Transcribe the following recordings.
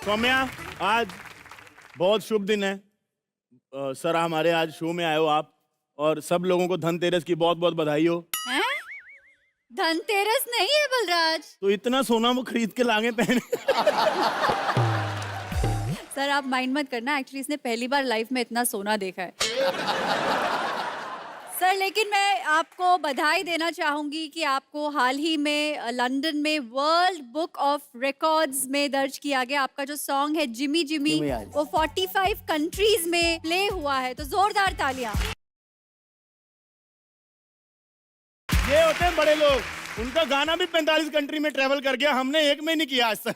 सौम्या, आज बहुत शुभ दिन है। सर, हमारे आज शो में आए हो आप, और सब लोगों को धनतेरस की बहुत बहुत बधाई हो। हैं? धनतेरस नहीं है बलराज। तो इतना सोना वो खरीद के लागे पहने। सर आप माइंड मत करना, एक्चुअली इसने पहली बार लाइफ में इतना सोना देखा है। सर लेकिन मैं आपको बधाई देना चाहूंगी कि आपको हाल ही में लंदन में वर्ल्ड बुक ऑफ रिकॉर्ड्स में दर्ज किया गया। आपका जो सॉन्ग है जिमी जिमी, वो 45 कंट्रीज में प्ले हुआ है, तो जोरदार तालियां। ये होते हैं बड़े लोग, उनका गाना भी 45 कंट्री में ट्रेवल कर गया, हमने एक में नहीं किया आज तक।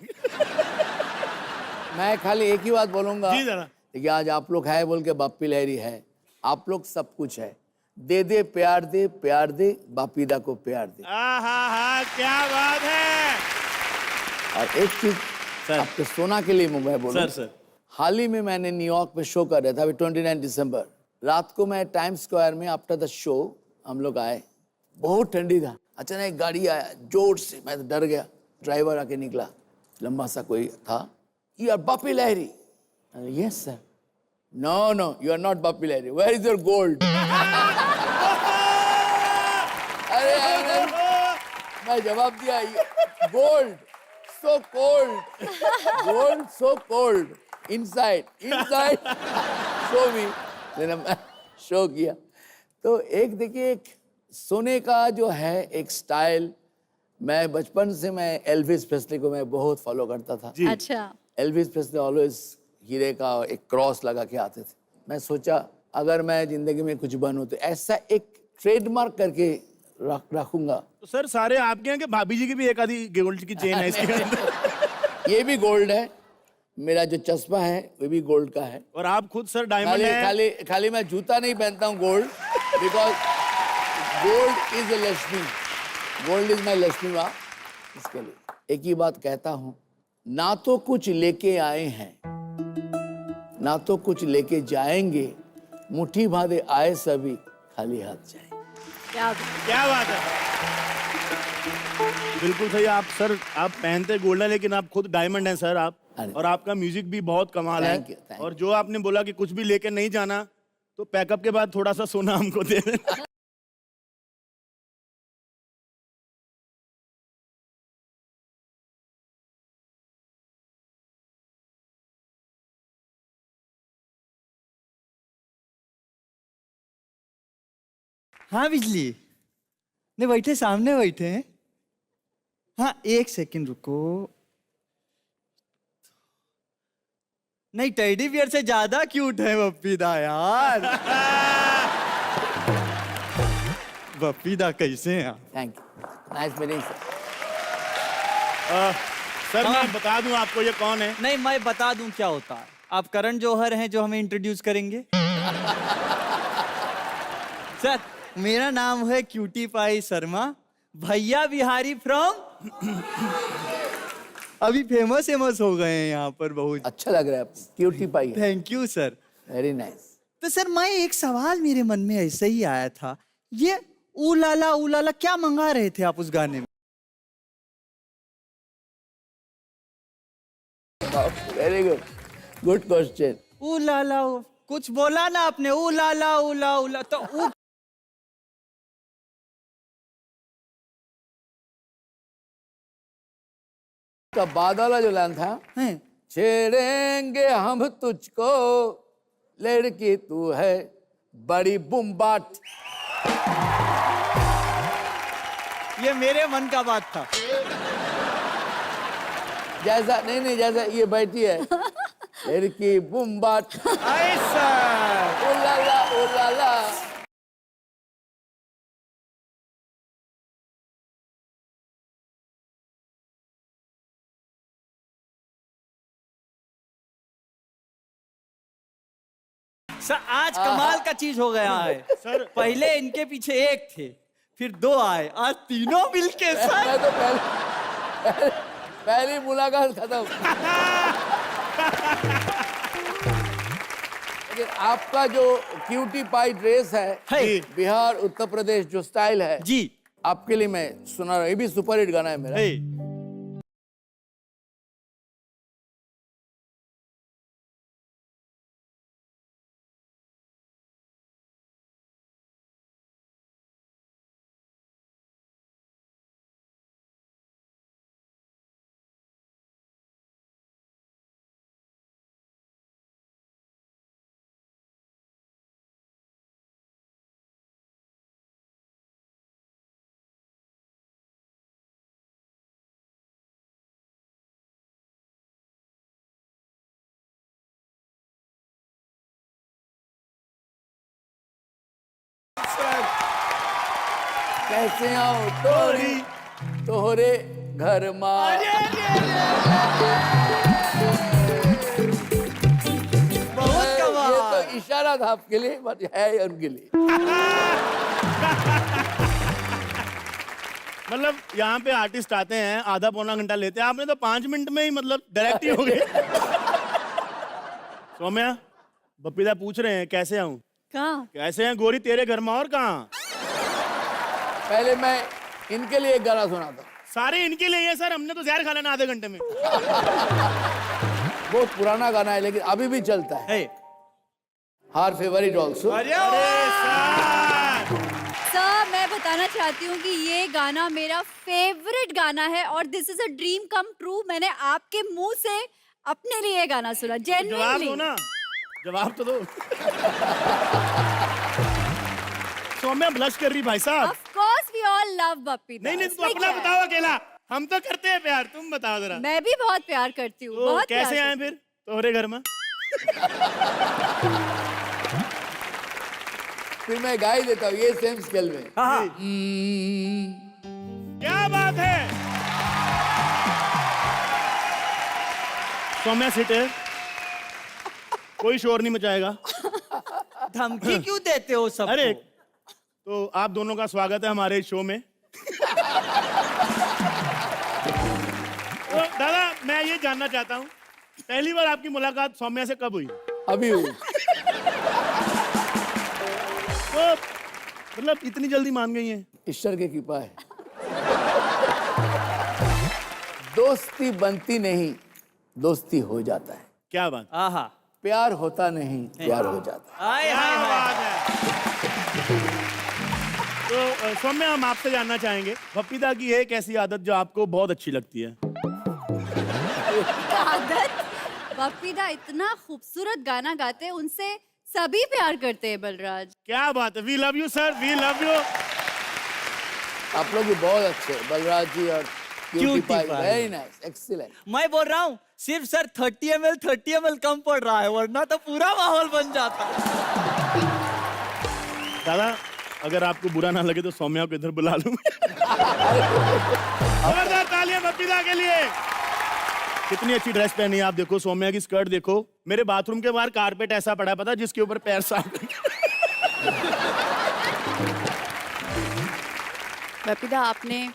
मैं खाली एक ही बात बोलूंगा जी जरा। कि आज आप लोग है बोल के बापी लहरी है, आप लोग सब कुछ है। दे दे प्यार दे, प्यार दे, बापीदा को प्यार दे। आहा, क्या बात है। और एक चीज सर। आपके सोना के लिए मैं बोलूं, सर। हाल ही में मैंने न्यूयॉर्क में शो कर रहा था, अभी 29 दिसंबर रात को मैं टाइम स्क्वायर में आफ्टर द शो हम लोग आए, बहुत ठंडी था। अचानक एक गाड़ी आया जोर से, मैं तो डर गया। ड्राइवर आके निकला, लंबा सा कोई था। You are Bappi Lahiri? Yes sir. No no, you are not Bappi Lahiri, where is your gold? अरे मैं जवाब दिया, gold so cold, gold so cold inside inside show me. मैंने शो किया तो एक देखिए, एक सोने का जो है एक स्टाइल। मैं बचपन से मैं एल्विस प्रेस्ली को मैं बहुत फॉलो करता था। अच्छा। एल्विस प्रेस्ली ऑलवेज हीरे का एक क्रॉस लगा के आते थे। मैं सोचा अगर मैं जिंदगी में कुछ बनूं तो ऐसा एक ट्रेडमार्क करके रखूंगा। तो सर, सारे आपके हैं कि भाभी जी की भी एक आधी गोल्ड की चेन है इसके अंदर? ये भी गोल्ड है, मेरा जो चश्मा है वो भी गोल्ड का है। और आप खुद सर डायमंड खाली है। खाली खाली मैं जूता नहीं पहनता हूँ gold, because gold is a Lakshmi, gold is my Lakshmi माँ। इसके लिए एक ही बात कहता हूँ, ना तो कुछ लेके आए हैं ना तो कुछ लेके जाएंगे, मुट्ठी बांधे आए सभी खाली हाथ जाएंगे। क्या बात है। बिल्कुल सही। आप सर, आप पहनते गोल्ड है लेकिन आप खुद डायमंड हैं सर आप। और आपका म्यूजिक भी बहुत कमाल है। Thank you. और जो आपने बोला कि कुछ भी लेके नहीं जाना, तो पैकअप के बाद थोड़ा सा सोना हमको दे देना। हाँ बिजली, नहीं बैठे, सामने बैठे हैं। हाँ एक सेकंड रुको। नहीं, टेडी बियर से ज्यादा क्यूट है बप्पीदा यार। बप्पीदा कैसे हैं आप? Thank you, nice meeting sir. Sir मैं बता दूं आपको ये कौन है। नहीं, मैं बता दूं क्या होता है। आप करण जौहर हैं जो हमें इंट्रोड्यूस करेंगे। सर मेरा नाम है क्यूटी पाई शर्मा, भैया बिहारी फ्रॉम। अभी फेमस हो गए हैं यहाँ पर बहुत। अच्छा लग रहा है, क्यूटी पाई है। Thank you sir. Very nice. तो सर मैं एक सवाल मेरे मन में ऐसे ही आया था, ये ऊ लाला क्या मंगा रहे थे आप उस गाने में? Very good, good question. ऊ लाला, कुछ बोला ना आपने, ऊ लाला उला उला, तो ऊ का बाद वाला जो लाइन था, हैं? छेड़ेंगे हम तुझको लड़की तू है बड़ी बुम्बाट। ये मेरे मन का बात था। जैसा नहीं जैसा ये बैठी है लड़की बुम्बाट, ऐसा उलाला उलाला। सर आज कमाल का चीज हो गया है सर पहले इनके पीछे एक थे, फिर दो आए, आज तीनों मिलके सर। मैं तो पहली मुलाकात खत्म। लेकिन आपका जो क्यूटी पाई ड्रेस है, बिहार उत्तर प्रदेश जो स्टाइल है जी, आपके लिए मैं सुना रहा हूँ। ये भी सुपर हिट गाना है मेरा। है। कैसे आऊं तोरी तोहरे घर माँ। बहुत ये कमाल। तो इशारा था आपके लिए, बट है उनके लिए। मतलब यहाँ पे आर्टिस्ट आते हैं, आधा पौना घंटा लेते हैं, आपने तो 5 मिनट में ही मतलब डायरेक्ट ही हो गए। सौम्या, बप्पीदा पूछ रहे हैं कैसे आऊं? कहाँ? कैसे हैं गोरी तेरे घर में और कहाँ? पहले मैं इनके लिए एक गाना सुना था, सारे इनके लिए है सर, हमने तो जहर खा लेना आधे घंटे में। बहुत पुराना गाना है लेकिन अभी भी चलता है। हे, हर फेवरेट ऑल्सो। अरे अरे सर, सर मैं बताना चाहती हूँ कि ये गाना मेरा फेवरेट गाना है और this is a dream come true. मैंने आपके मुंह से अपने लिए ये गाना सुना, जवाब जेन्युइनली। दो ना, जवाब तो दो। सौम्या ब्लश कर रही भाई साहब। Of course we all love Bappi. नहीं नहीं, तुम अपना बताओ अकेला, हम तो करते हैं प्यार, तुम बताओ जरा। मैं भी बहुत प्यार करती हूँ, तो बहुत कैसे प्यार आए करती फिर तोहरे घर में? फिर मैं गा ही देता हूँ ये सेम स्केल में। हाँ, क्या बात है। सौम्या सिट है, कोई शोर नहीं मचाएगा। धमकी क्यों देते हो सबको? अरे तो आप दोनों का स्वागत है हमारे शो में। तो दादा मैं ये जानना चाहता हूँ, पहली बार आपकी मुलाकात सौम्या से कब हुई? अभी हुई। तो मतलब इतनी जल्दी मान गई हैं? ईश्वर की कृपा है। दोस्ती बनती नहीं, दोस्ती हो जाता है। क्या बात, आहा, प्यार होता नहीं, प्यार हो जाता है। आय क्या हाय हाय। बात है। तो सौम्या हम आपसे जानना चाहेंगे बप्पीदा की एक ऐसी आदत जो आपको बहुत अच्छी लगती है। आदत। बप्पीदा इतना खूबसूरत गाना गाते हैं, उनसे सभी प्यार करते हैं बलराज। क्या बात है, we love you sir, we love you. आप लोग भी बहुत अच्छे, बलराज जी और Cutie pie। Very nice, excellent. मैं बोल रहा हूँ सिर्फ सर 30 ml कम पड़ रहा है, वरना तो पूरा माहौल बन जाता। दादा अगर आपको बुरा ना लगे तो सौम्या को इधर बुला लूं। जोरदार तालियां बप्पीदा के लिए। कितनी अच्छी ड्रेस पहनी है आप, देखो सौम्या की स्कर्ट देखो। मेरे बाथरूम के बाहर कारपेट ऐसा पड़ा है पता, जिसके ऊपर पैर साफ। बप्पीदा आपने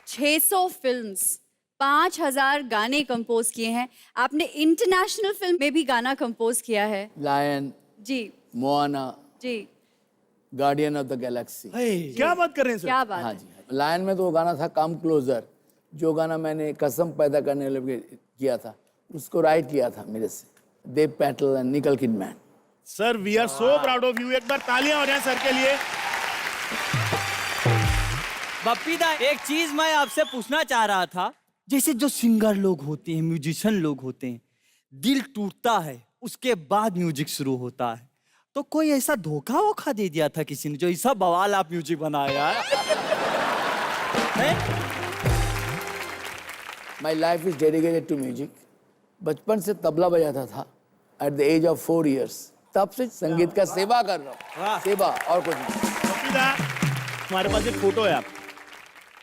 600 फिल्म्स, 5000 गाने कंपोज किए हैं। आपने इंटरनेशनल फिल्म में भी गाना कंपोज किया है। लायन, जी मोआना, जी, गार्डियन ऑफ द गैलेक्सी। क्या बात कर रहे हैं सर? क्या बात हाँ है। जी। लायन में तो वो गाना था कम क्लोजर, जो गाना मैंने कसम पैदा करने लगे किया था, उसको राइट किया था मेरे से Dev Patel and Nicole Kidman. Sir we are so proud of you. एक बार तालियां हो जाएं सर के लिए। बप्पीदा एक चीज मैं आपसे पूछना चाह रहा था, जैसे जो सिंगर लोग होते हैं, म्यूजिशियन लोग होते हैं, दिल टूटता है उसके बाद म्यूजिक शुरू होता है, तो कोई ऐसा धोखा वोखा दे दिया था किसी ने जो ऐसा बवाल आप म्यूजिक बनाया है? My life is dedicated to music. बचपन से तबला बजाता था at the age of 4 years। तब से संगीत का सेवा कर रहा हूँ, वाह। सेवा और कुछ नहीं। बप्पीदा हमारे पास एक फोटो है आप,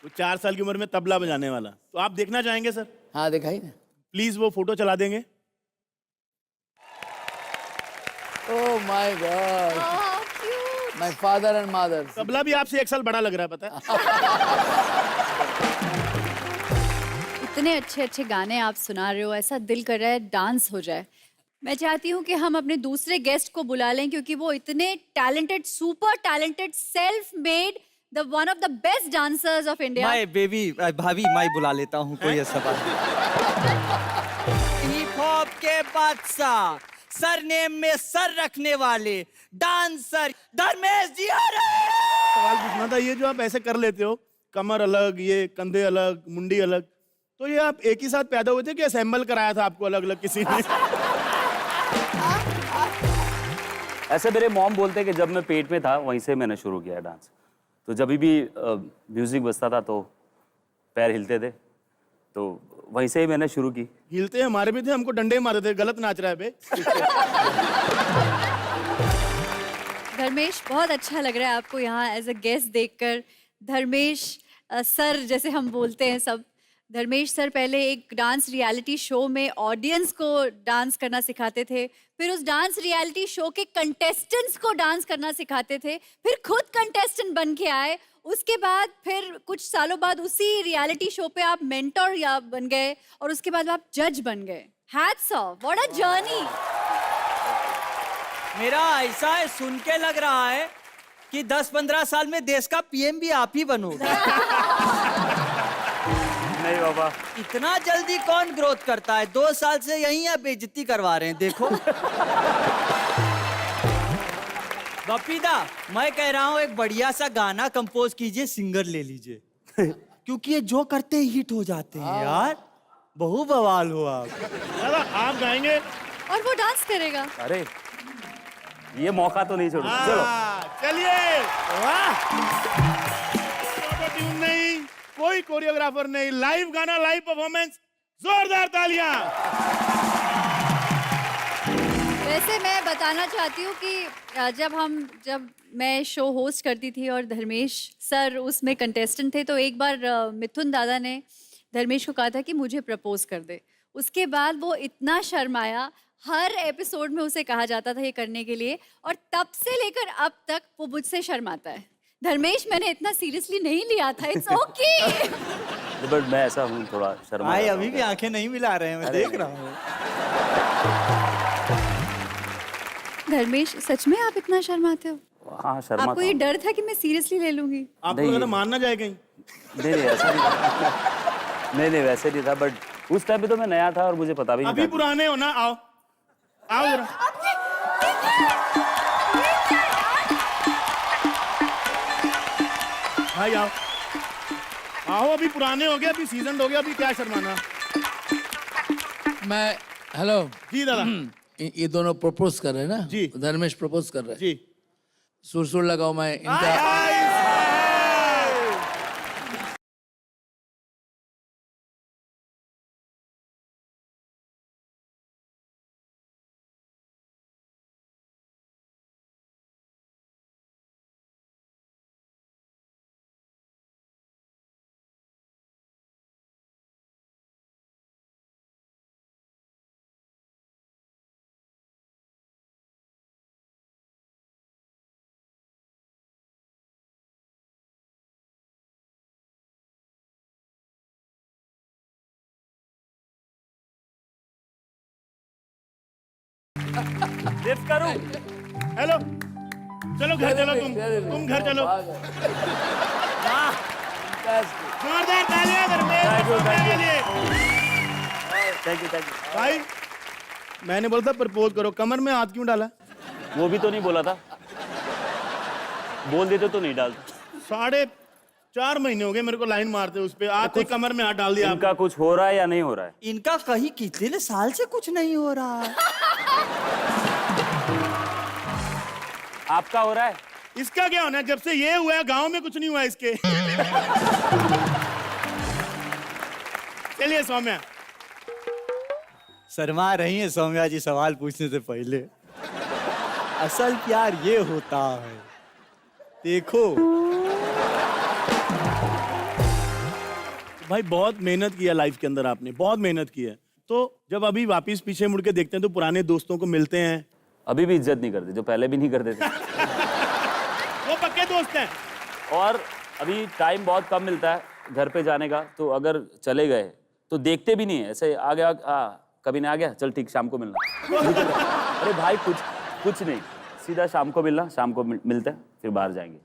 वो 4 साल की उम्र में तबला बजाने वाला, तो आप देखना चाहेंगे सर? हाँ दिखाई ना। प्लीज वो फोटो चला देंगे। Oh my God, Oh, cute. My father and mother. Tabla भी आपसे 1 साल बड़ा लग रहा है पता है। इतने अच्छे अच्छे गाने आप सुना रहे हो, ऐसा दिल कर रहा है डांस हो जाए। मैं चाहती हूँ कि हम अपने दूसरे गेस्ट को बुला लें, क्योंकि वो इतने talented, super talented, self made, the one of the best dancers of India. मैं बेबी भाभी मैं बुला लेता हूँ, कोई ऐसा बात नहीं। हिप हॉप के बादशाह, सरनेम में सर रखने वाले डांसर धर्मेश जी आ रहे हैं। सवाल पूछना था, ये जो आप ऐसे कर लेते हो, कमर अलग, ये कंधे अलग, मुंडी अलग, तो ये आप एक ही साथ पैदा हुए थे कि असेंबल कराया था आपको अलग अलग किसी ने? ऐसे मेरे मॉम बोलते कि जब मैं पेट में था वहीं से मैंने शुरू किया डांस। तो जब भी म्यूजिक बजता था तो पैर हिलते थे, तो वहीं से ही मैंने शुरू की। हिलते हमारे भी थे, हमको डंडे मारते थे, गलत नाच रहा है बे। धर्मेश, बहुत अच्छा लग रहा है आपको यहाँ एज अ गेस्ट देखकर। धर्मेश सर जैसे हम बोलते हैं सब। धर्मेश सर पहले एक डांस रियलिटी शो में ऑडियंस को डांस करना सिखाते थे, फिर उस डांस रियलिटी शो के कंटेस्टेंट्स को डांस करना सिखाते थे, फिर खुद कंटेस्टेंट बन के आए। उसके बाद फिर कुछ सालों बाद उसी रियलिटी शो पे आप मेंटर या बन गए और उसके बाद आप जज बन गए। Hats off, what a journey. मेरा ऐसा है, सुन के लग रहा है कि 10-15 साल में देश का पीएम भी आप ही बनोगे। नहीं बाबा, इतना जल्दी कौन ग्रोथ करता है? 2 साल से यहीं आप बेइज्जती करवा रहे हैं, देखो। बपीदा, मैं कह रहा हूँ एक बढ़िया सा गाना कंपोज कीजिए, सिंगर ले लीजिए। क्योंकि ये जो करते ही हिट हो जाते हैं यार। बहु बवाल हो आप। दादा आप गाएंगे? और वो डांस करेगा। अरे ये मौका तो नहीं छोड़ो, चलो। चलिए। वाह, ट्यून नहीं, कोई कोरियोग्राफर नहीं, लाइव गाना, लाइव परफॉर्मेंस, जोरदार तालियां। वैसे मैं बताना चाहती हूँ कि जब मैं शो होस्ट करती थी और धर्मेश सर उसमें कंटेस्टेंट थे, तो एक बार मिथुन दादा ने धर्मेश को कहा था कि मुझे प्रपोज कर दे। उसके बाद वो इतना शर्माया, हर एपिसोड में उसे कहा जाता था ये करने के लिए, और तब से लेकर अब तक वो मुझसे शर्माता है। धर्मेश, मैंने इतना सीरियसली नहीं लिया था, इट्स ओके। बट मैं ऐसा हूँ, थोड़ा शर्मा। भाई अभी भी आंखें नहीं मिला रहे हैं, मैं देख रहा हूँ। धर्मेश, सच में आप इतना शर्माते हो? हाँ शर्मा। आपको ये डर था कि मैं सीरियसली ले लूंगी? आपको नहीं। लगा था मान ना जाए कहीं? नहीं ऐसा नहीं था। नहीं वैसे नहीं था, बट उस टाइम पे तो मैं नया था और मुझे पता भी नहीं अभी था। पुराने हो ना, आओ आओ जरा। भाई आओ आओ, अभी पुराने हो गए, अभी सीजन हो गया, अभी क्या शर्माना। मैं हेलो जी दादा। ये दोनों प्रपोज कर रहे हैं ना? जी। धर्मेश प्रपोज कर रहे हैं। जी। सुर लगाओ, मैं इनका लिफ्ट करूं? हेलो, चलो घर चलो, तुम घर चलो। जोरदार तालियां धर्मेश के लिए। Thank you. भाई मैंने बोला था प्रपोज करो, कमर में हाथ क्यों डाला? वो भी तो नहीं बोला था, बोल देते तो नहीं डालता। 4.5 महीने हो गए मेरे को लाइन मारते उस पे, आते कमर में हाथ डाल दिया। इनका कुछ हो रहा है या नहीं हो रहा है? इनका कहीं कितने साल से कुछ नहीं हो रहा है। आपका हो रहा है? इसका क्या होना है? जब से ये हुआ है गांव में कुछ नहीं हुआ इसके। चलिए सौम्या। शर्मा रही है सौम्या जी सवाल पूछने से पहले। असल प्यार ये होता है, देखो। भाई बहुत मेहनत किया लाइफ के अंदर, आपने बहुत मेहनत की है। तो जब अभी वापस पीछे मुड़ के देखते हैं तो पुराने दोस्तों को मिलते हैं। अभी भी इज्जत नहीं करते, जो पहले भी नहीं करते थे। वो पक्के दोस्त हैं। और अभी टाइम बहुत कम मिलता है घर पे जाने का, तो अगर चले गए तो देखते भी नहीं है, ऐसे आ गया, कभी नहीं आ गया, चल ठीक शाम को मिलना। अरे भाई कुछ नहीं, सीधा शाम को मिलना, शाम को मिलते हैं, फिर बाहर जाएंगे।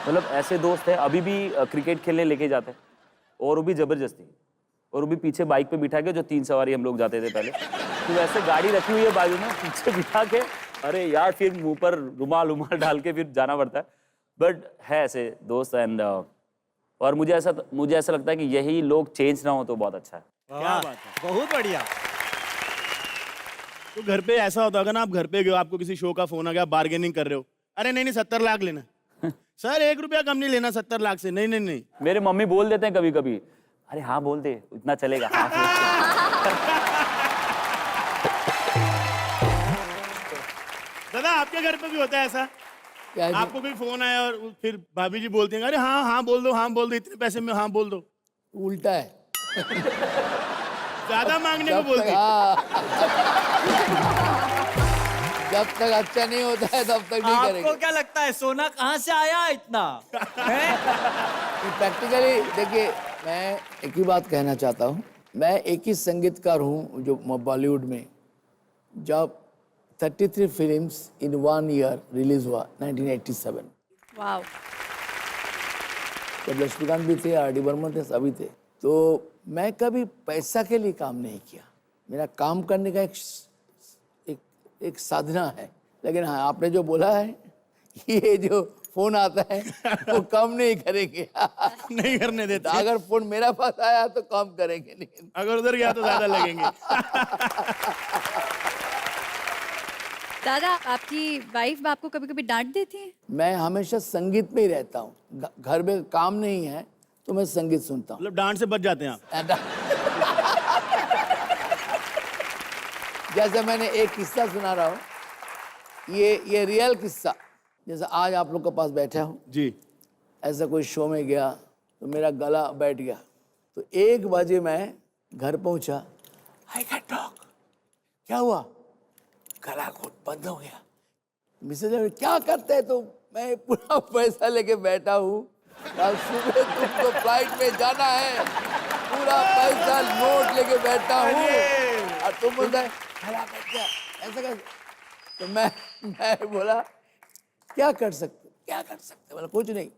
मतलब ऐसे दोस्त हैं। अभी भी क्रिकेट खेलने लेके जाते हैं, और वो भी जबरदस्ती, और वो भी पीछे बाइक पे बिठा के, जो 3 सवारी हम लोग जाते थे पहले, तो वैसे गाड़ी रखी हुई है बाजू में, पीछे बिठा के, अरे यार फिर मुंह पर रुमाल डाल के फिर जाना पड़ता है। बट है ऐसे दोस्त। एंड और मुझे ऐसा लगता है कि यही लोग चेंज ना हो तो बहुत अच्छा है। क्या बात है, बहुत बढ़िया। तो घर पे ऐसा होता होगा ना, आप घर पे गए, आपको किसी शो का फोन आ गया, बार्गेनिंग कर रहे हो, अरे नहीं 70 लाख लेना। सर 1 रुपया कम नहीं लेना 70 लाख से। नहीं। मेरे मम्मी बोल देते हैं कभी कभी, अरे हाँ बोल दे, इतना चलेगा। दादा आपके घर पे भी होता है ऐसा? क्या जी? आपको कोई फोन आया और फिर भाभी जी बोलती हैं अरे हाँ हाँ बोल दो, हाँ बोल दो, इतने पैसे में हाँ बोल दो, उल्टा है। ज्यादा मांगने को जब तक बोलती। जब तक अच्छा नहीं होता है तब तक नहीं आपको करेंगे। क्या लगता है सोना कहाँ से आया इतना? हैं? प्रैक्टिकली देखिए, मैं एक ही बात कहना चाहता हूँ, मैं एक ही संगीतकार हूँ जो बॉलीवुड में जब 33 फिल्म्स इन 1 ईयर रिलीज हुआ 1987। वाओ। जब लक्ष्मीकांत भी थे, आर डी बर्मन थे, सभी थे। तो मैं कभी पैसा के लिए काम नहीं किया। मेरा काम करने का एक साधना है। लेकिन हाँ, आपने जो बोला है, ये जो फोन आता है वो कम नहीं करेंगे। नहीं करने देता। अगर फोन मेरा पास आया तो कम करेंगे नहीं। अगर उधर गया तो ज्यादा लगेंगे। दादा, आपकी वाइफ आपको कभी कभी डांट देती है? मैं हमेशा संगीत में ही रहता हूँ। घर में काम नहीं है तो मैं संगीत सुनता हूँ। मतलब डांट से बच जाते हैं आप। जैसे मैंने एक किस्सा सुना रहा हूँ, ये रियल किस्सा। जैसे आज आप लोग के पास बैठा हूँ, जी। ऐसा कोई शो में गया तो मेरा गला बैठ गया, तो 1 बजे मैं घर पहुंचा। I can talk. क्या हुआ? गला घोट बंद हो गया। मिसेज क्या करते हैं? तो मैं पूरा पैसा लेके बैठा हूँ, कल सुबह तुमको फ्लाइट में जाना है, पूरा पैसा नोट लेके बैठा हूँ और तुम बोलते हैं गला बैठ गया, ऐसा कैसे? तो मैं बोला क्या कर सकते बोला कुछ नहीं,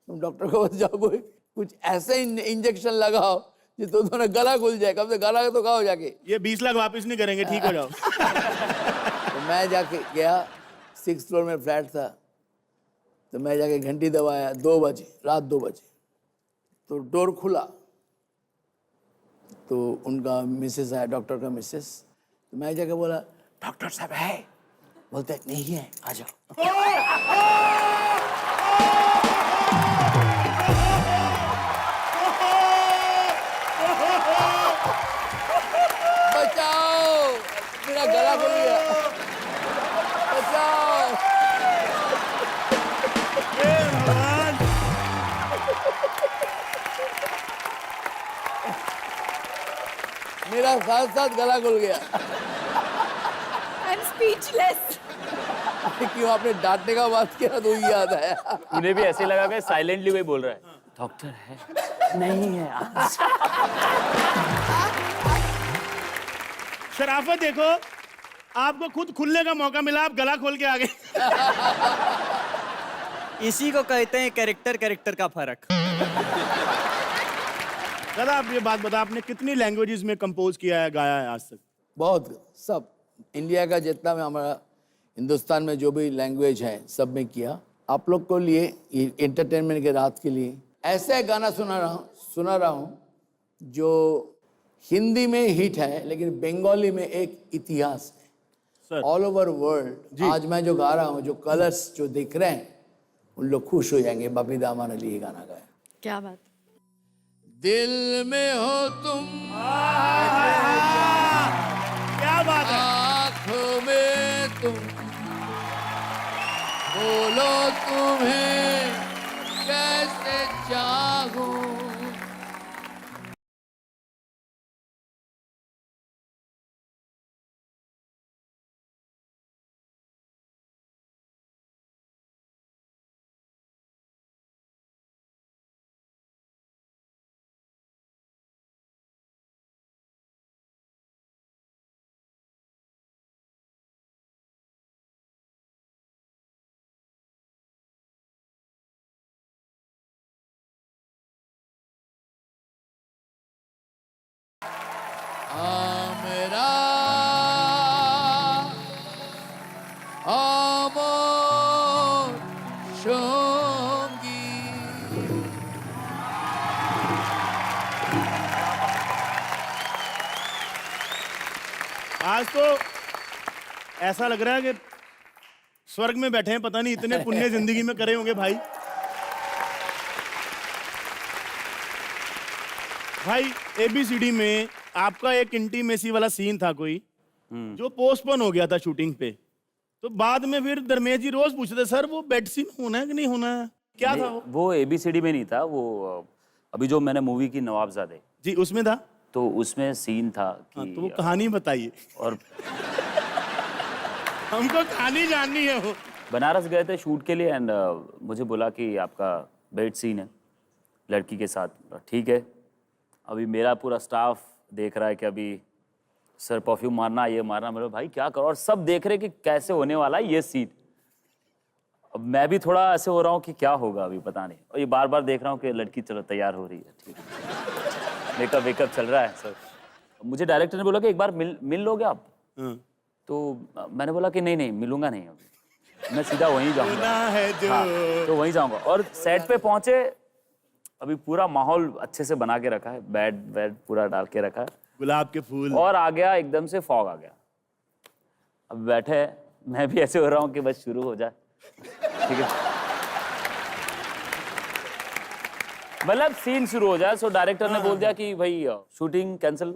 तुम डॉक्टर को बस जाओ, कोई कुछ ऐसे इंजेक्शन लगाओ जिससे तुम्हारा गला खुल जाए। कब से गला तो खाओ जाके। ये 20 लाख वापस नहीं करेंगे, ठीक हो जाओ। तो मैं जाके गया, 6th फ्लोर में फ्लैट था, तो मैं जाके घंटी दबाया 2 बजे, रात 2 बजे। तो डोर खुला तो उनका मिसेस आया, डॉक्टर का मिसेस। तो मैं जाके बोला डॉक्टर साहब है? बोलते नहीं है, आ जाओ। बचाओ, मेरा गला खुल गया, बचाओ। हे भगवान। मेरा साथ साथ गला खुल गया। I am speechless. क्यों आपने डांटने का बात किया तो ये याद आया। उन्हें भी ऐसे लगा कि साइलेंटली वही बोल रहा है, डॉक्टर है नहीं है आज। शराफत देखो, आपको खुद खुलने का मौका मिला, आप गला खोल के आ गए। इसी को कहते हैं कैरेक्टर का फर्क। दादा आप ये बात बता, आपने कितनी लैंग्वेजेस में कंपोज किया है, गाया है आज तक? बहुत, सब इंडिया का जितना में, हमारा हिंदुस्तान में जो भी लैंग्वेज है सब में किया। आप लोग को लिए, एंटरटेनमेंट के रात के लिए ऐसा गाना सुना रहा हूँ जो हिंदी में हिट है लेकिन बंगाली में एक इतिहास सर। है ऑल ओवर वर्ल्ड। आज मैं जो गा रहा हूँ, जो कलर्स जो दिख रहे हैं, उन लोग खुश हो जाएंगे। बबी दामा ने ये गाना गाया। क्या बात। दिल में हो तुम, क्या बात है। आँखों में तुम, बोलो तुम्हें कैसे चाहूं। मेरा अमर संगी। आज तो ऐसा लग रहा है कि स्वर्ग में बैठे हैं, पता नहीं इतने पुण्य जिंदगी में करे होंगे भाई। भाई ABCD में आपका एक इंटीमेसी वाला सीन था कोई, जो पोस्टपोन हो गया था शूटिंग पे, तो बाद में फिर धर्मेश जी रोज पूछते सर वो बेड सीन होना है कि नहीं होना है, क्या था वो ABCD में नहीं था वो। अभी जो मैंने मूवी की नवाबजादे, जी उसमें था। तो उसमें सीन था हाँ, कि तो वो कहानी बताइए, और हमको कहानी जाननी है वो। बनारस गए थे शूट के लिए एंड मुझे बोला कि आपका बेड सीन है लड़की के साथ। ठीक है, अभी मेरा पूरा स्टाफ देख रहा है कि अभी सर परफ्यूम मारना, ये मारना। मेरे भाई क्या करो, और सब देख रहे कि कैसे होने वाला है ये सीन। अब मैं भी थोड़ा ऐसे हो रहा हूँ कि क्या होगा अभी पता नहीं, और ये बार बार देख रहा हूँ कि लड़की चलो तैयार हो रही है, ठीक है, मेकअप वेकअप चल रहा है सर। मुझे डायरेक्टर ने बोला कि एक बार मिल लोगे आप। हाँ। तो मैंने बोला कि नहीं मिलूंगा नहीं, अभी मैं सीधा वहीं जाऊंगा। होना है जो। हाँ, तो वहीं जाऊंगा। और सेट पे पहुंचे, अभी पूरा माहौल अच्छे से बना के रखा है, बेड पूरा डाल के रखा है, गुलाब के फूल। और आ गया एकदम से फॉग आ गया। अब बैठे, मैं भी ऐसे हो रहा हूँ कि बस शुरू हो जाए, ठीक है, मतलब सीन शुरू हो जाए। सो डायरेक्टर ने बोल दिया कि भाई शूटिंग कैंसिल,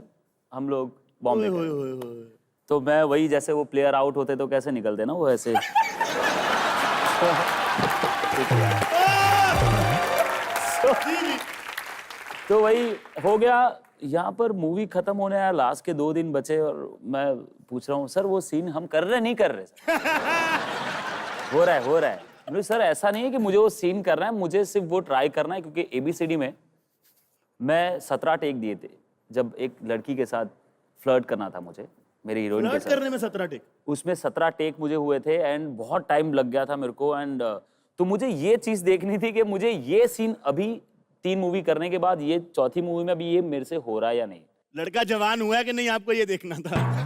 हम लोग बॉम्बे ओए, गए। ओए, ओए, ओए। तो मैं वही, जैसे वो प्लेयर आउट होते तो कैसे निकलते ना वो ऐसे तो वही हो गया। यहाँ पर मूवी खत्म होने आया, लास्ट के 2 दिन बचे, और मैं पूछ रहा हूँ सर वो सीन हम कर रहे नहीं कर रहे सर? हो रहा है। बोले सर ऐसा नहीं है कि मुझे वो सीन करना है, मुझे सिर्फ वो ट्राई करना है, क्योंकि ABCD में मैं 17 टेक दिए थे जब एक लड़की के साथ फ्लर्ट करना था मुझे, मेरी हीरोइन के फ्लर्ट साथ। करने में 17 टेक। उसमें 17 टेक मुझे हुए थे एंड बहुत टाइम लग गया था मेरे को। एंड तो मुझे ये चीज देखनी थी कि मुझे ये सीन अभी 3 मूवी करने के बाद ये चौथी मूवी में अभी ये मेरे से हो रहा है या नहीं। लड़का जवान हुआ है कि नहीं, आपको ये देखना था।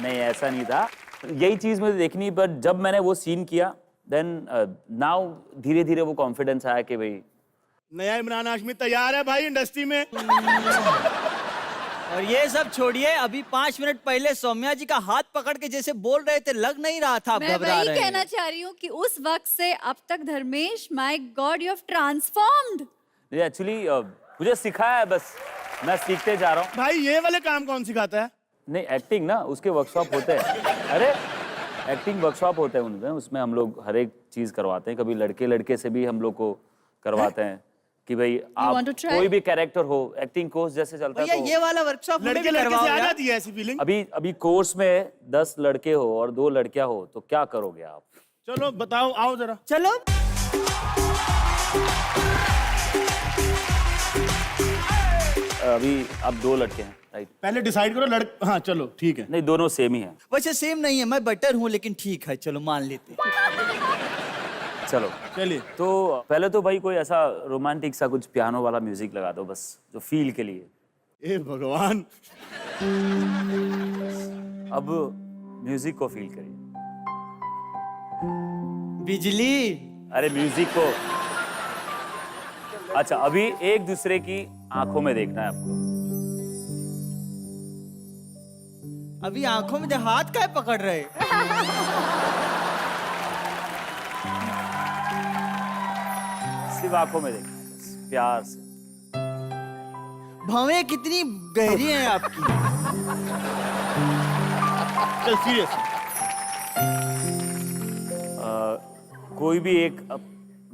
नहीं ऐसा नहीं था, यही चीज मुझे देखनी। बट जब मैंने वो सीन किया देन नाउ धीरे धीरे वो कॉन्फिडेंस आया कि भाई नया इमरान हाशमी तैयार है भाई इंडस्ट्री में। और ये सब छोड़िए, अभी 5 मिनट पहले सौम्या जी का हाथ पकड़ के जैसे बोल रहे थे, लग नहीं रहा था आप मैं घबरा वही रहे कहना हैं। चाह रही हूँ कि उस वक्त से अब तक Dharmesh, my God, you have transformed. Actually मुझे सिखाया है, बस मैं सीखते जा रहा हूँ। भाई ये वाले काम कौन सिखाता है? नहीं एक्टिंग ना, उसके वर्कशॉप होते हैं। अरे एक्टिंग वर्कशॉप होते हैं उनमें, उसमें हम लोग हर एक चीज करवाते हैं। कभी लड़के से भी हम लोग को करवाते हैं कि भाई आप want to try? कोई भी कैरेक्टर हो, एक्टिंग कोर्स जैसे चलता है भैया तो ये वाला वर्कशॉप हमें भी लड़के से करवाओ आ यार। जाती है ऐसी फीलिंग। अभी कोर्स में 10 लड़के हो और 2 लड़कियां हो तो क्या करोगे आप? चलो बताओ, आओ जरा। चलो अभी अब 2 लड़के हैं, राइट? पहले डिसाइड करो हाँ चलो ठीक है। नहीं दोनों सेम ही हैं। वैसे सेम नहीं है, मैं बटर हूँ, लेकिन ठीक है चलो मान लेते हैं। चलो चलिए। तो पहले तो भाई कोई ऐसा रोमांटिक सा कुछ पियानो वाला म्यूजिक लगा दो, बस जो फील के लिए। ए भगवान। अब म्यूजिक को फील करिए। बिजली। अरे म्यूजिक को, अच्छा अभी एक दूसरे की आंखों में देखना है आपको। अभी आंखों में हाथ काय पकड़ रहे? सिर्फ आंखों में देखना है, बस प्यार से। भवें कितनी गहरी हैं आपकी। चल सीरियस। कोई भी एक अब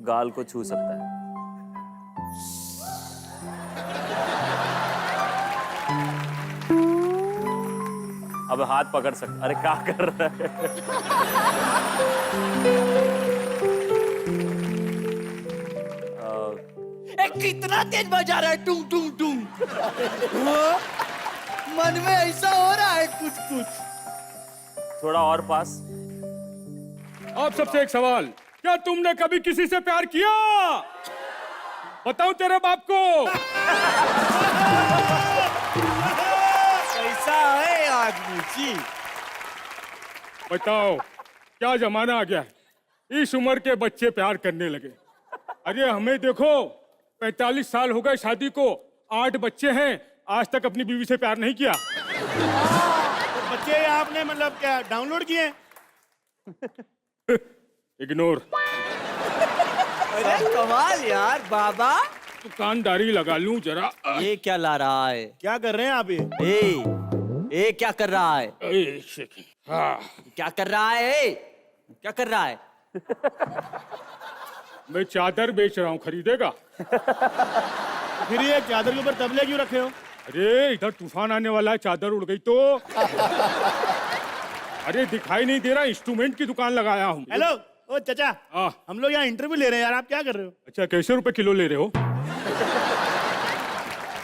गाल को छू सकता है। अब हाथ पकड़ सकता। अरे क्या कर रहा है? कितना तेज बजा रहा है, टुंग टुंग टुंग। मन में ऐसा हो रहा है कुछ कुछ। थोड़ा और पास। आप सबसे एक सवाल, क्या तुमने कभी किसी से प्यार किया? बताओ तेरे बाप को। कैसा है आदमी जी? बताओ क्या जमाना आ गया है, इस उम्र के बच्चे प्यार करने लगे। अरे हमें देखो, 45 साल हो गए शादी को, 8 बच्चे हैं, आज तक अपनी बीवी से प्यार नहीं किया। तो बच्चे आपने मतलब क्या डाउनलोड किए? इग्नोर। अरे कमाल यार बाबा। दुकानदारी लगा लूं जरा। ये क्या ला रहा है? क्या कर रहे हैं आप ये? ए, ए क्या कर रहा है? एक सेकंड। हाँ, क्या कर रहा है? ए? क्या कर रहा है? मैं चादर बेच रहा हूँ, खरीदेगा? फिर ये चादर के ऊपर तबले क्यों रखे हो? अरे इधर तूफान आने वाला है, चादर उड़ गई तो। अरे दिखाई नहीं दे रहा, इंस्ट्रूमेंट की दुकान लगाया हूँ। हेलो, ओ चाचा, हाँ। हम लोग यहाँ इंटरव्यू ले रहे हैं यार, आप क्या कर रहे हो? अच्छा, कैसे रुपए किलो ले रहे हो?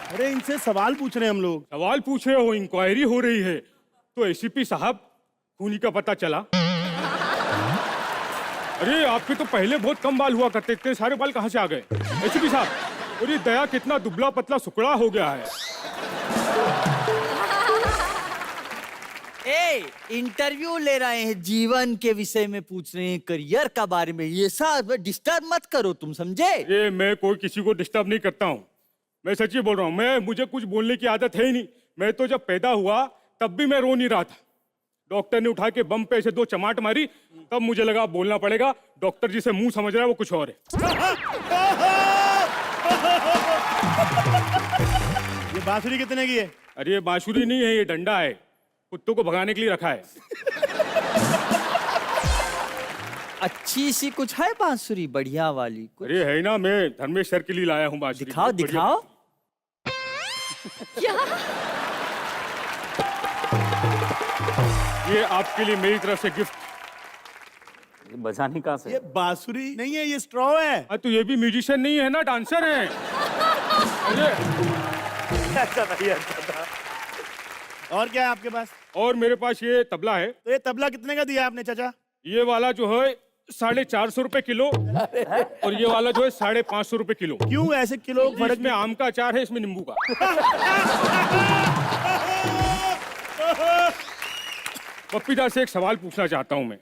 अरे इनसे सवाल पूछ रहे हैं हम लोग। सवाल पूछ रहे हो, इंक्वायरी हो रही है। तो एसीपी साहब, खूनी का पता चला? अरे आपके तो पहले बहुत कम बाल हुआ करते थे, सारे बाल कहाँ से आ गए? एसीपी साहब, अरे दया कितना दुबला पतला सुकड़ा हो गया है। ए इंटरव्यू ले रहे हैं, जीवन के विषय में पूछ रहे हैं, करियर का बारे में। ये सब डिस्टर्ब मत करो, तुम समझे? ये मैं कोई किसी को डिस्टर्ब नहीं करता हूँ, मैं सच्ची बोल रहा हूँ। मुझे कुछ बोलने की आदत है ही नहीं। मैं तो जब पैदा हुआ तब भी मैं रो नहीं रहा था। डॉक्टर ने उठा के बम पे ऐसे 2 चमाट मारी, तब मुझे लगा बोलना पड़ेगा। डॉक्टर जी से मुंह समझ रहा है वो कुछ और है। ये बांसुरी कितने की है? अरे ये बांसुरी नहीं है, ये डंडा है, कुत्तों को भगाने के लिए रखा है। अच्छी सी कुछ है बांसुरी, बढ़िया वाली कुछ? अरे है ना, मैं धर्मेश सर के लिए लाया हूँ बांसुरी। दिखाओ दिखाओ। ये आपके लिए मेरी तरफ से गिफ्ट। बजानी कहाँ से? ये बांसुरी नहीं है, ये स्ट्रॉ है। हाँ, तो ये भी म्यूजिशियन नहीं है ना, डांसर है। अरे अच्छा था, ये अच्छा था। और क्या है आपके पास? और मेरे पास ये तबला है। तो ये तबला कितने का दिया आपने चाचा? ये वाला जो है 450 रुपए किलो, और ये वाला जो है 550 रुपए किलो। क्यों ऐसे किलो फर्क? इसमें आम का अचार है, इसमें नींबू का। पप्पीदा से एक सवाल पूछना चाहता हूं मैं।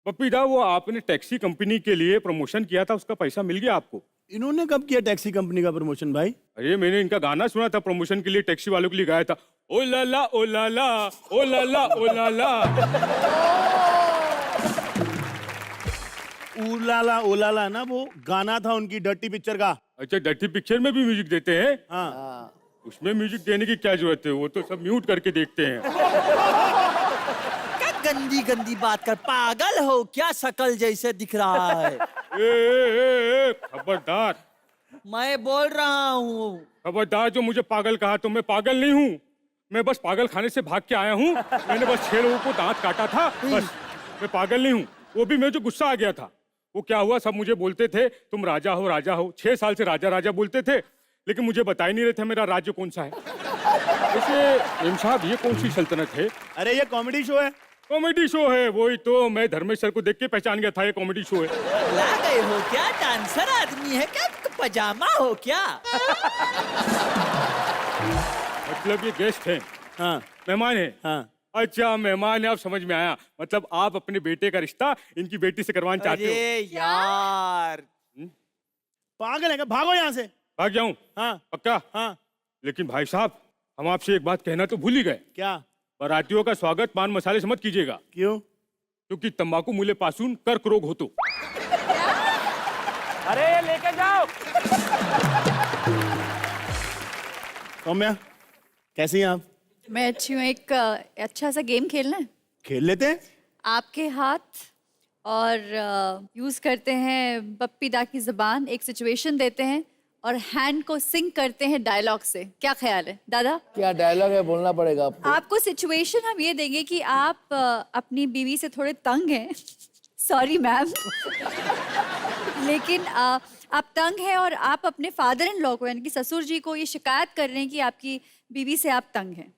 पप्पीदा, वो आपने टैक्सी कंपनी के लिए प्रमोशन किया था, उसका पैसा मिल गया आपको? इन्होंने कब किया टैक्सी कंपनी का प्रमोशन भाई? अरे मैंने इनका गाना सुना था, प्रमोशन के लिए टैक्सी वालों के लिए गाया था। ओ लाला ओ लाला ओ लाला ओ लाला। उलाला ओलाला ना, वो गाना था उनकी डर्टी पिक्चर का। अच्छा, डर्टी पिक्चर में भी म्यूजिक देते हैं? हाँ। उसमें म्यूजिक देने की क्या जरूरत है, वो तो सब म्यूट करके देखते हैं। क्या गंदी गंदी बात कर, पागल हो क्या? शकल जैसे दिख रहा है। खबरदार, मैं बोल रहा हूँ। खबरदार, जो मुझे पागल कहा तो मैं पागल नहीं हूँ। मैं बस पागल खाने से भाग के आया हूँ। मैंने बस 6 लोगों को दांत काटा था, बस। मैं पागल नहीं हूँ। वो भी मैं जो गुस्सा आ गया था, वो क्या हुआ, सब मुझे बोलते थे तुम राजा हो राजा हो। 6 साल से राजा राजा बोलते थे, लेकिन मुझे बता ही नहीं रहे थे मेरा राज्य कौन सा है। वैसे एम साहब, ये कौन सी सल्तनत है? अरे ये कॉमेडी शो है। कॉमेडी शो है, वही तो। मैं धर्मेश सर को देख के पहचान गया था ये कॉमेडी शो है। ला गए हो क्या? डांसर आदमी है क्या? पजामा हो क्या? मतलब ये गेस्ट हैं? हाँ मेहमान है? हाँ। अच्छा, मेहमान है, आप समझ में आया। मतलब आप अपने बेटे का रिश्ता इनकी बेटी से करवाना चाहते हो? अरे यार, पागल है क्या? भागो यहाँ से। भाग जाऊं? हाँ पक्का? हाँ। लेकिन भाई साहब, हम आपसे एक बात कहना तो भूल ही गए। क्या? बारातियों का स्वागत पान मसाले से मत कीजिएगा, क्यों? क्योंकि तंबाकू मूल्य पासून कर्क रोग हो तो। अरे लेके जाओ। सौम्या, कैसी हैं आप? मैं अच्छी हूँ। एक अच्छा सा गेम खेलना है। खेल लेते हैं। आपके हाथ और यूज करते हैं पप्पीदा की जुबान, एक सिचुएशन देते हैं और हैंड को सिंक करते हैं डायलॉग से। क्या ख्याल है दादा? क्या डायलॉग है, बोलना पड़ेगा आपको। आपको सिचुएशन हम ये देंगे कि आप अपनी बीवी से थोड़े तंग हैं। Sorry ma'am. लेकिन आप तंग हैं और आप अपने फादर इन लॉ को, यानी कि ससुर जी को, ये शिकायत कर रहे हैं कि आपकी बीवी से आप तंग हैं।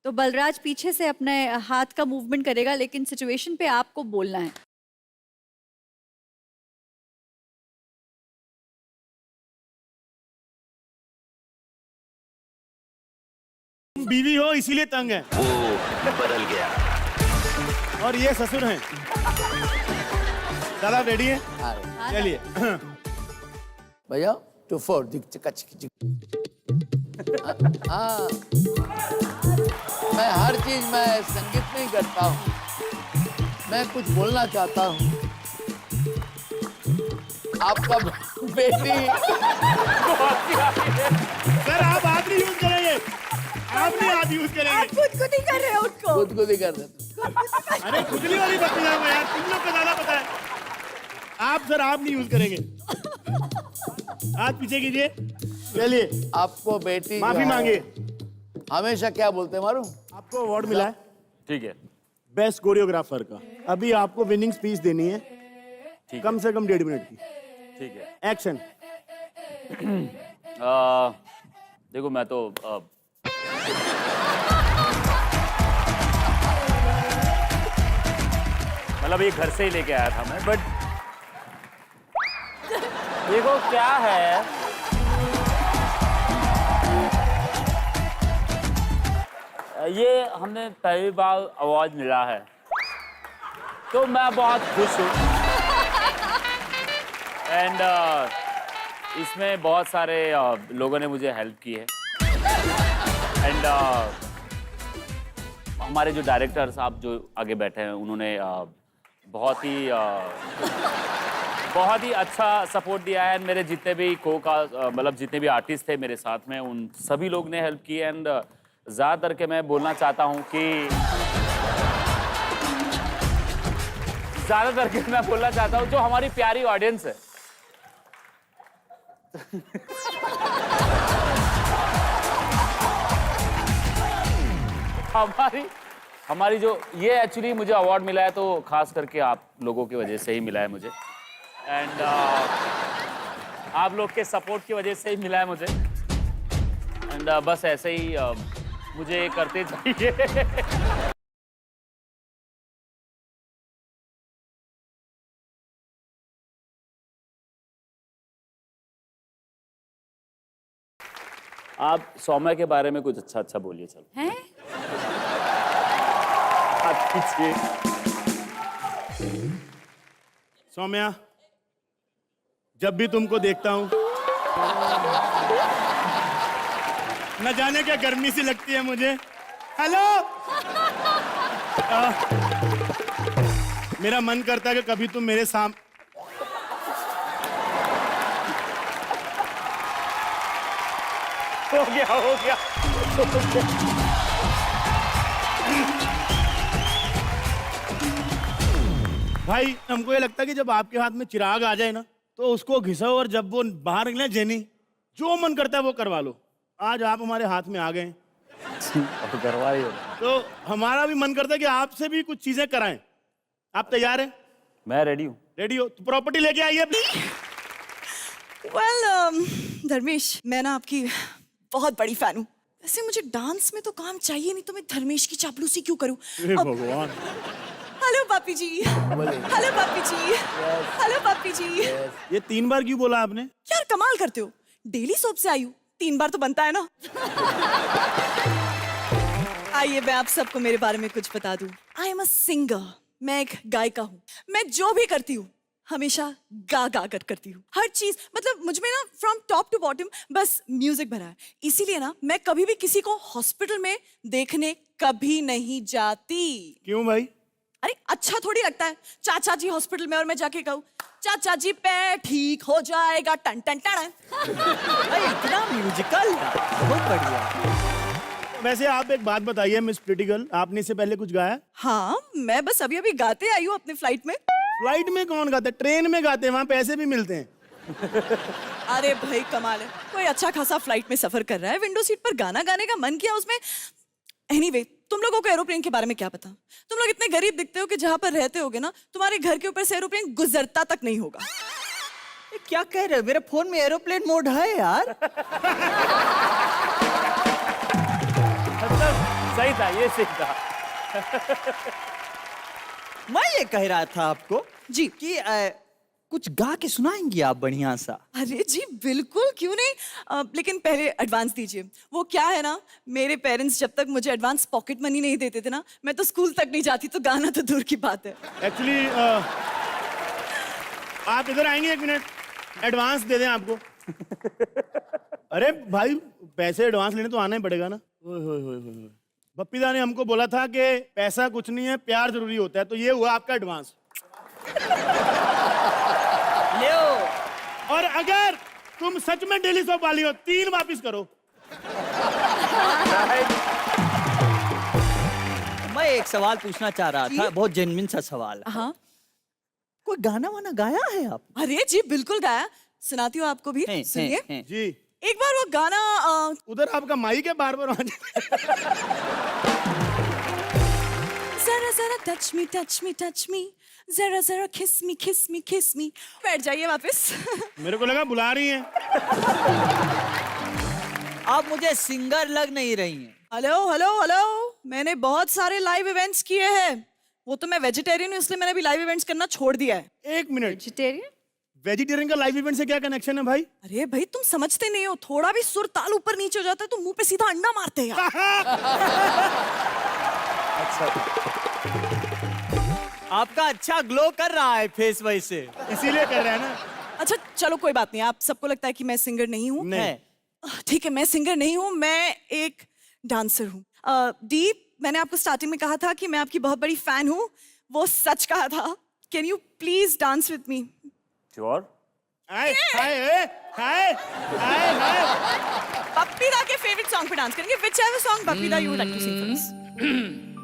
तो बलराज पीछे से अपने हाथ का मूवमेंट करेगा, लेकिन सिचुएशन पे आपको बोलना है। तुम बीवी हो इसीलिए तंग है। वो बदल गया। और ये ससुर हैं। दादा रेडी है? हाँ, चलिए। भैया 2 4 दिख चिका चिक चिक। हाँ, मैं हर चीज मैं संगीत में ही करता हूँ। मैं कुछ बोलना चाहता हूँ। आपका बेटी। सर आप हाथ नहीं यूज करेंगे। आप नहीं हाथ आप यूज आप करेंगे। खुद ही कर रहे हो उनको। खुद ही कर रहे थे। अरे खुजली वाली बत्ती जाऊंगा यार, तुम लोग को ज्यादा पता है। आप सर, आप नहीं यूज करेंगे। हाथ पीछे कीजिए। चलिए, आपको बेटी माफी जो है, मांगिए। हमेशा क्या बोलते हैं मालूम? आपको अवार्ड मिला है ठीक है, बेस्ट कोरियोग्राफर का। अभी आपको विनिंग स्पीच देनी है, ठीक कम से कम 1.5 मिनट की। ठीक है। एक्शन। देखो मैं तो मतलब ये घर से ही लेके आया था मैं, बट देखो क्या है, ये हमने पहली बार अवार्ड मिला है तो मैं बहुत खुश हूँ। एंड इसमें बहुत सारे लोगों ने मुझे हेल्प की है। एंड हमारे जो डायरेक्टर साहब जो आगे बैठे हैं उन्होंने बहुत ही अच्छा सपोर्ट दिया है। मेरे जितने भी मतलब जितने भी आर्टिस्ट थे मेरे साथ में, उन सभी लोग ने हेल्प की। एंड ज़्यादातर के मैं बोलना चाहता हूँ कि जो हमारी प्यारी ऑडियंस है हमारी जो ये एक्चुअली मुझे अवार्ड मिला है तो खास करके आप लोगों की वजह से ही मिला है मुझे। एंड आप लोग के सपोर्ट की वजह से ही मिला है मुझे। एंड बस ऐसे ही मुझे करते चाहिए। आप सौम्या के बारे में कुछ अच्छा बोलिए। चलो हैं? आप पीछे। सौम्या, जब भी तुमको देखता हूं न जाने क्या गर्मी सी लगती है मुझे। हेलो। मेरा मन करता है कि कभी तुम मेरे सामने हो गया। भाई, हमको ये लगता है कि जब आपके हाथ में चिराग आ जाए ना तो उसको घिसाओ और जब वो बाहर निकले जेनी, जो मन करता है वो करवा लो। आज आप हमारे हाथ में आ गए करवा रही हो। तो हमारा भी मन करता है कि आपसे भी कुछ चीजें कराएं। आप तैयार हैं? मैं रेडी हूँ। रेडी हो तो प्रॉपर्टी लेके आइए अपनी। धर्मेश, मैं ना आपकी बहुत बड़ी फैन हूँ। वैसे मुझे डांस में तो काम चाहिए नहीं, तो मैं धर्मेश की चापलूसी क्यों करूँ? हे भगवान। हेलो पापी जी। हेलो पापी जी। हेलो पापी जी। ये 3 बार क्यों बोला आपने? यार कमाल करते हो, डेली सोप से आई हूँ, 3 बार तो बनता है ना। आइए मैं आप सबको मेरे बारे में कुछ बता दूं। आई एम अ सिंगर, मैं एक गायिका हूँ। मैं जो भी करती हूँ हमेशा गा कर करती हूँ। हर चीज, मतलब मुझ में ना फ्रॉम टॉप टू बॉटम बस म्यूजिक भरा है। इसीलिए ना मैं कभी भी किसी को हॉस्पिटल में देखने कभी नहीं जाती। क्यों भाई? अरे अच्छा थोड़ी लगता है चाचा जी हॉस्पिटल में और मैं जाके कहूँ चाचा जी पैर ठीक हो जाएगा, टन टन टन। इतना म्यूजिकल, बहुत बढ़िया। वैसे आप एक बात बताइए मिस प्रिटी गर्ल, आपने इससे पहले कुछ गाया? हाँ, मैं बस अभी गाते आई हूँ अपने फ्लाइट में। फ्लाइट में कौन गाता है? ट्रेन में गाते हैं, वहां पैसे भी मिलते हैं। अरे भाई कमाल है, कोई अच्छा खासा फ्लाइट में सफर कर रहा है, विंडो सीट पर गाना गाने का मन किया उसमें। एनीवे, तुम लोगों को एरोप्लेन के बारे में क्या पता? तुम लोग इतने गरीब दिखते हो कि जहां पर रहते होगे ना, तुम्हारे घर के ऊपर से एरोप्लेन गुजरता तक नहीं होगा। ये क्या कह रहे हो? मेरे फोन में एरोप्लेन मोड है यार। सही था, ये सही था। मैं ये कह रहा था आपको जी कि कुछ गा के सुनाएंगी आप बढ़िया सा? अरे जी बिल्कुल, क्यों नहीं। लेकिन पहले एडवांस दीजिए। वो क्या है ना, मेरे पेरेंट्स जब तक मुझे एडवांस पॉकेट मनी नहीं देते थे ना, मैं तो स्कूल तक नहीं जाती, तो गाना तो दूर की बात है। एक्चुअली आप इधर आएंगे 1 मिनट, एडवांस दे दें आपको। अरे भाई, पैसे एडवांस लेने तो आना ही पड़ेगा ना। ओए होए होए होए। बप्पीदा ने हमको बोला था कि पैसा कुछ नहीं है, प्यार जरूरी होता है, तो ये हुआ आपका एडवांस। लो। और अगर तुम सच में डेली सोप वाली हो, 3 वापिस करो। एक सवाल पूछना चाह रहा था, बहुत जेन्युइन सा सवाल है। हाँ कोई गाना वाना गाया है आप? अरे जी बिल्कुल गाया, सुनाती हूँ आपको भी, सुनिए। जी एक बार वो गाना उधर आपका माइक है, बार बार जरा जरा touch me touch me touch me, जरा जरा किस मी किस मी किस मी। बैठ जाइए वापस। मेरे को लगा बुला रही हैं। आप मुझे सिंगर लग नहीं रही हैं। हेलो हेलो हेलो, मैंने बहुत सारे लाइव इवेंट्स किए हैं। वो तो मैं वेजिटेरियन हूँ, इसलिए मैंने भी लाइव इवेंट्स करना छोड़ दिया है। एक मिनट, वेजिटेरियन? वेजिटेरियन का लाइव इवेंट से क्या कनेक्शन है भाई? अरे भाई तुम समझते नहीं हो, थोड़ा भी सुर ताल ऊपर नीचे हो जाता है तो मुंह पे सीधा अंडा मारते हैं यार। आपका अच्छा ग्लो कर रहा है फेस वैसे। इसीलिए कर रहे हैं ना। अच्छा चलो कोई बात नहीं, आप सबको लगता है कि मैं सिंगर नहीं हूँ। नहीं। ठीक है, मैं सिंगर नहीं हूँ, मैं एक डांसर हूँ। दीप, मैंने आपको स्टार्टिंग में कहा था कि मैं आपकी बहुत बड़ी फैन हूँ, वो सच कहा था। Can you please dance with me? Sure. हाय हाय हाय हाय हाय। पप्पी दा के फेवरेट सॉन्ग पे डांस करेंगे, whichever song पप्पी दा you would like to sing for us.